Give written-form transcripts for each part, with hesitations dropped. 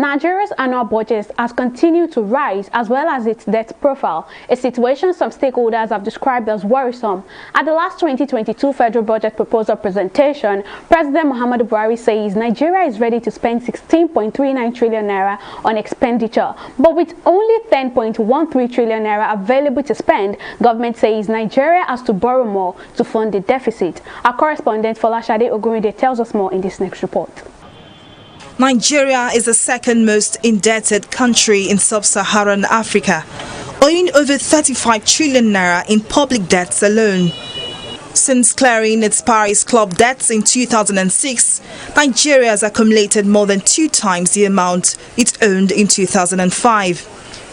Nigeria's annual budget has continued to rise as well as its debt profile, a situation some stakeholders have described as worrisome. At the last 2022 federal budget proposal presentation, President Muhammadu Buhari says Nigeria is ready to spend 16.39 trillion naira on expenditure, but with only 10.13 trillion naira available to spend, government says Nigeria has to borrow more to fund the deficit. Our correspondent Folashade Ogurinde tells us more in this next report. Nigeria is the second most indebted country in sub-Saharan Africa, owing over 35 trillion naira in public debts alone. Since clearing its Paris Club debts in 2006, Nigeria has accumulated more than 2 times the amount it owned in 2005.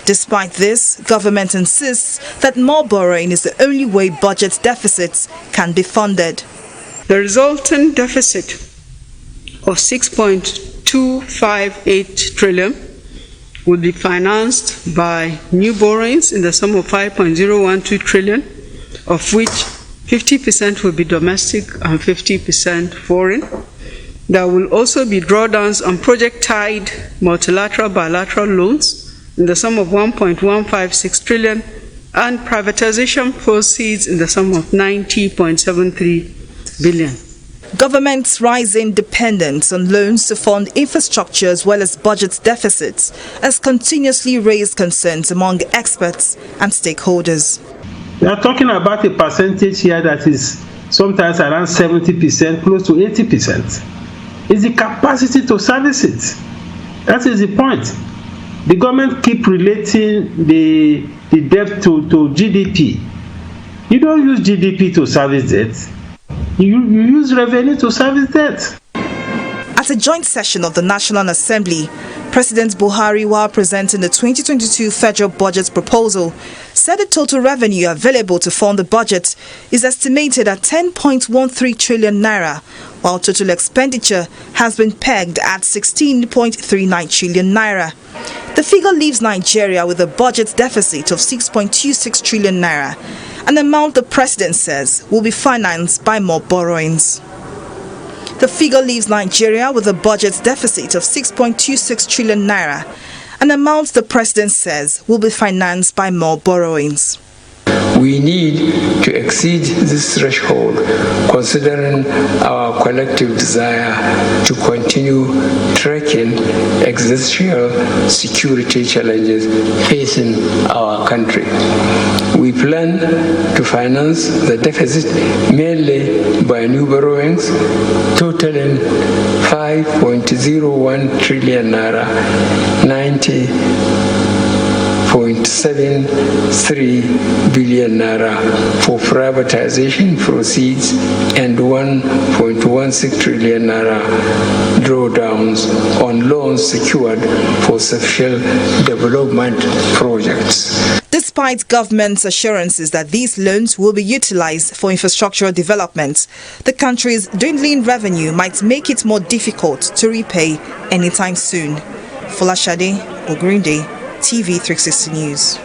Despite this, government insists that more borrowing is the only way budget deficits can be funded. The resultant deficit of 6.258 trillion will be financed by new borrowings in the sum of 5.012 trillion, of which 50% will be domestic and 50% foreign. There will also be drawdowns on project-tied multilateral bilateral loans in the sum of 1.156 trillion and privatization proceeds in the sum of 90.73 billion. Government's rising dependence on loans to fund infrastructure as well as budget deficits has continuously raised concerns among experts and stakeholders. We are talking about a percentage here that is sometimes around 70%, close to 80%. It's the capacity to service it. That is the point. The government keep relating the debt to GDP. You don't use GDP to service debt. You use revenue to service debt. At a joint session of the National Assembly, President Buhari, while presenting the 2022 federal budget proposal, said the total revenue available to fund the budget is estimated at 10.13 trillion naira, while total expenditure has been pegged at 16.39 trillion naira. The figure leaves Nigeria with a budget deficit of 6.26 trillion naira, an amount the president says will be financed by more borrowings. The figure leaves Nigeria with a budget deficit of 6.26 trillion naira, an amount the president says will be financed by more borrowings. We need to exceed this threshold, considering our collective desire to continue tracking existential security challenges facing our country. We plan to finance the deficit mainly by new borrowings, totaling 5.01 trillion naira, 90.73 billion naira for privatization proceeds and 1.16 trillion naira drawdowns on loans secured for social development projects. Despite government's assurances that these loans will be utilized for infrastructural development, the country's dwindling revenue might make it more difficult to repay anytime soon. Folashade Ogurinde, TV 360 News.